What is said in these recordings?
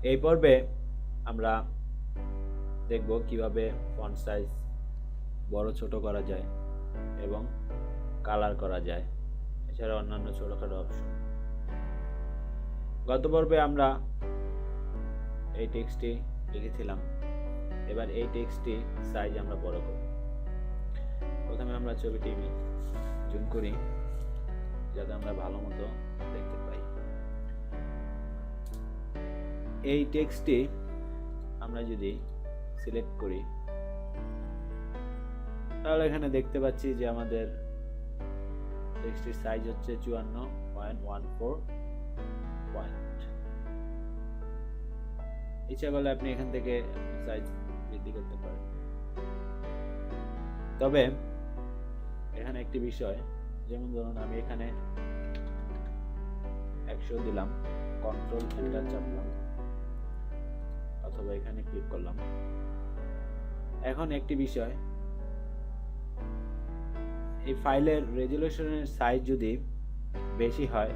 এই পর্বে আমরা দেখব কিভাবে ফন্ট সাইজ বড় ছোট করা যায় এবং কালার করা যায়, এছাড়া অন্যান্য ছোটখাটো অপশন। গত পর্বে আমরা এই টেক্সটটি লিখেছিলাম, এবার এই টেক্সটটি সাইজ আমরা বড় করব। প্রথমে আমরা ছবিটি জুম করি যাতে আমরা ভালো মতো দেখতে পাই। এই টেক্সটটি আমরা যদি সিলেক্ট করি তাহলে এখানে দেখতে পাচ্ছি যে আমাদের টেক্সটের সাইজ হচ্ছে 54.14 পয়েন্ট। ইচ্ছা করলে আপনি এখান থেকে সাইজ বৃদ্ধি করতে পারেন। তবে এখানে একটি বিষয়, যেমন ধরুন আমি এখানে 100 দিলাম, কন্ট্রোল এন্টার চাপলাম অথবা এখানে ক্লিক করলাম। এখন একটি বিষয়, এই ফাইলের রেজুলেশনের সাইজ যদি বেশি হয়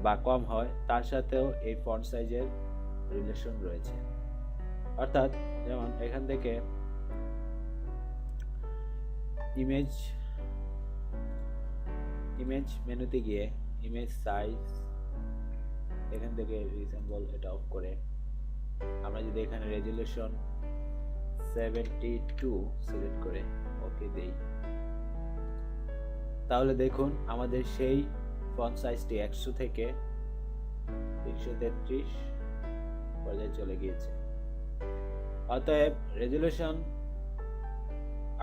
বা কম হয় তার সাথেও এই ফন্ট সাইজের রিলেশন রয়েছে। অর্থাৎ যেমন এখান থেকে ইমেজ মেনুতে গিয়ে ইমেজ সাইজ, এখান থেকে রিসেম্বল এটা অফ করে আমরা যদি এখানে রেজুলেশন 72 সিলেক্ট করে ওকে দেই, তাহলে দেখুন আমাদের সেই ফন্ট সাইজটি 100 থেকে 333 পর্যায়ে চলে গিয়েছে। অতএব রেজুলেশন,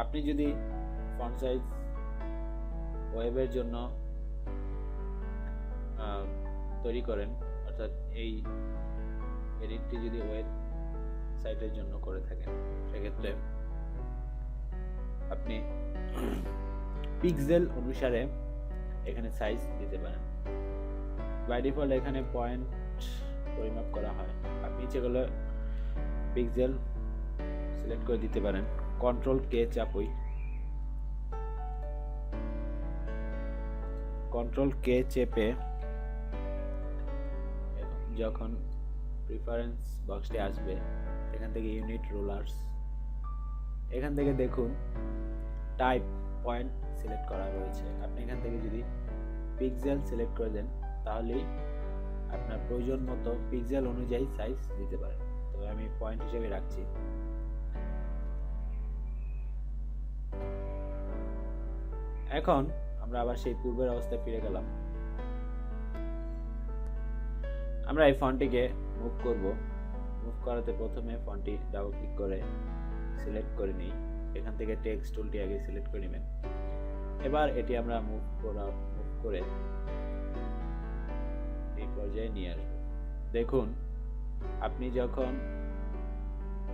আপনি যদি ফন্ট সাইজ ওয়েবের জন্য তৈরি করেন, অর্থাৎ এই এডিটটি যদি ওয়েব সাইটের জন্য করে থাকেন, সেক্ষেত্রে আপনি পিক্সেল অনুসারে এখানে সাইজ দিতে পারেন। বাই ডিফল্ট এখানে পয়েন্ট পরিমাপ করা হয়, আপনি ইচ্ছে করলে পিক্সেল সিলেক্ট করে দিতে পারেন। কন্ট্রোল কে চাপুই, কন্ট্রোল কে চেপে যখন প্রিফারেন্স বক্সটি আসবে, এখান থেকে ইউনিট রুলার্স, এখান থেকে দেখুন টাইপ পয়েন্ট সিলেক্ট করা রয়েছে। আপনি এখান থেকে যদি পিক্সেল সিলেক্ট করে দেন তাহলেই আপনার প্রয়োজন মতো পিক্সেল অনুযায়ী সাইজ দিতে পারেন। তবে আমি পয়েন্ট হিসেবে রাখছি। এখন আমরা আবার সেই পূর্বের অবস্থায় ফিরে গেলাম। আমরা এই ফন্টটিকে মুভ করব। মুভ করাতে প্রথমে ফন্টটি ডাবল ক্লিক করে সিলেক্ট করে নিই। এখান থেকে টেক্সট টুলটি আগে সিলেক্ট করে নেবেন। এবার এটি আমরা মুভ করে এই পর্যায়ে নিয়ে আসব। দেখুন আপনি যখন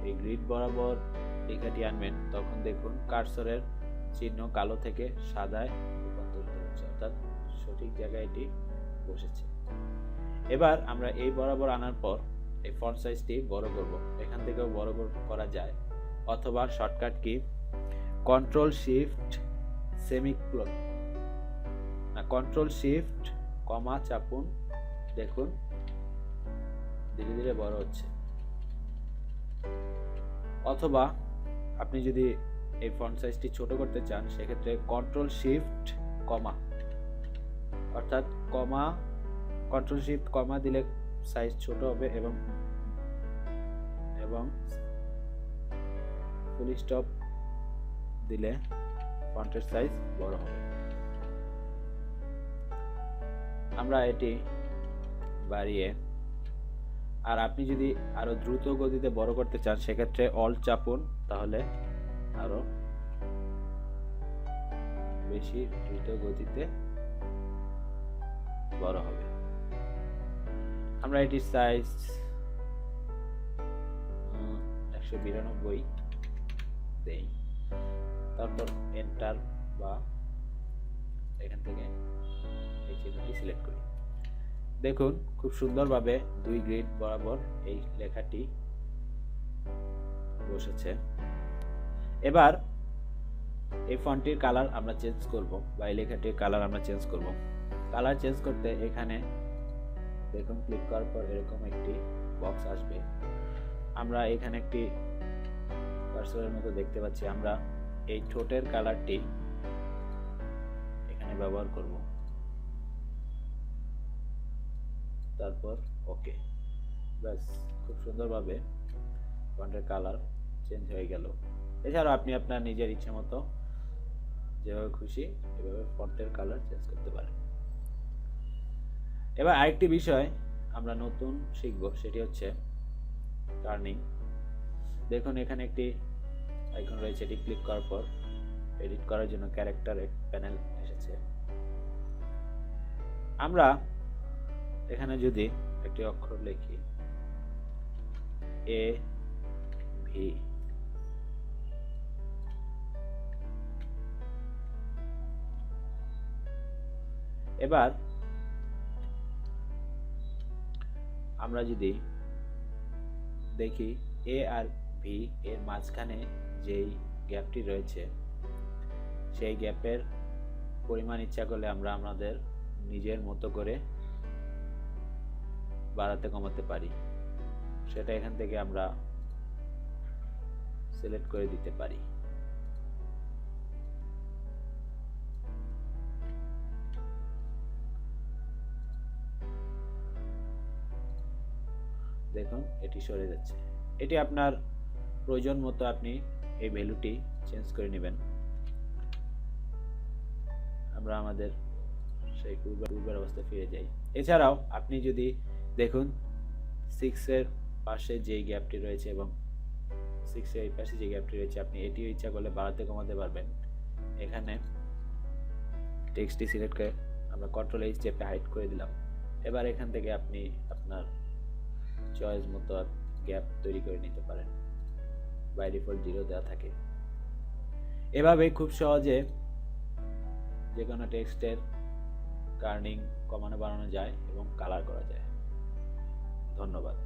এই গ্রিড বরাবর লেখাটি আনবেন তখন দেখুন কার্সরের চিহ্ন কালো থেকে সাদায় রূপান্তরিত হচ্ছে, অর্থাৎ সঠিক জায়গায় এটি বসেছে। এবার আমরা এই বরাবর আনার পর এই ফন্ট সাইজটি বড় করব। এখান থেকেও বড় করা যায়, অথবা shortcut key control shift semicolon না কন্ট্রোল শিফট কমা চাপুন, দেখুন ধীরে ধীরে বড় হচ্ছে। অথবা আপনি যদি এই ফন্ট সাইজটি ছোট করতে চান, সেক্ষেত্রে কন্ট্রোল শিফট কমা, অর্থাৎ কন্ট্রোল শিফট কমা দিলে সাইজ ছোট হবে এবং ফুল স্টপ দিলে ফন্টের সাইজ বড় হবে। আমরা এটি বাড়িয়ে, আর আপনি যদি আরো দ্রুত গতিতে বড় করতে চান, সেক্ষেত্রে অল্ট চাপুন, তাহলে আরো বেশি দ্রুত গতিতে বড় হবে। আমরা এটি সাইজ 192 দেই, তারপর এন্টার বা এখান থেকে এই চিহ্নটি সিলেক্ট করি। দেখুন খুব সুন্দরভাবে 2 গ্রিড বরাবর এই লেখাটি বসেছে। এবার এই ফন্টটির কালার আমরা চেঞ্জ করব, বা এই লেখাটির কালার আমরা চেঞ্জ করব। কালার চেঞ্জ করতে এখানে দেখুন ক্লিক করার পর এরকম একটি বক্স আসবে। আমরা এখানে একটি কার্সরের মতো দেখতে পাচ্ছি। আমরা এই ঠোঁটের কালারটি এখানে ব্যবহার করব, তারপর ওকে। ব্যাস, খুব সুন্দরভাবে ফন্টের কালার চেঞ্জ হয়ে গেল। এছাড়াও আপনি আপনার নিজের ইচ্ছে মতো যেভাবে খুশি এভাবে ফন্টের কালার চেঞ্জ করতে পারেন। এবার আরেকটি বিষয় আমরা নতুন শিখব, সেটি হচ্ছে টার্নিং। দেখুন এখানে একটি আইকন রয়েছে, এটি ক্লিক করার পর এডিট করার জন্য ক্যারেক্টার প্যানেল এসেছে। আমরা এখানে যদি একটি অক্ষর লিখি এ ভি, এবার আমরা যদি দেখি এ আর ভি এর মাঝখানে যেই গ্যাপটি রয়েছে সেই গ্যাপের পরিমাণ ইচ্ছা করলে আমরা আমাদের নিজের মতো করে বাড়াতে কমাতে পারি। সেটা এখান থেকে আমরা সিলেক্ট করে দিতে পারি। দেখুন এটি সরে যাচ্ছে। এটি আপনার প্রয়োজন মতো আপনি এই ভ্যালুটি চেঞ্জ করে নেবেন। আমরা আমাদের সেই পূর্বের অবস্থায় ফিরে যাই। এছাড়াও আপনি যদি দেখুন 6 এর পাশে যে গ্যাপটি রয়েছে এবং 6 এর পাশে যে গ্যাপটি রয়েছে আপনি এটিও ইচ্ছা করলে বাড়াতে কমাতে পারবেন। এখানে টেক্সটটি সিলেক্ট করে আমরা কন্ট্রোল এইচ চেপে হাইড করে দিলাম। এবার এখান থেকে আপনি আপনার চয়েস মতো গ্যাপ তৈরি করে নিতে পারেন। বাই ডিফল্ট 0 দেওয়া থাকে। এভাবে খুব সহজে যে কোনো টেক্সটের কার্নিং কমানো বাড়ানো যায় এবং কালার করা যায়। ধন্যবাদ।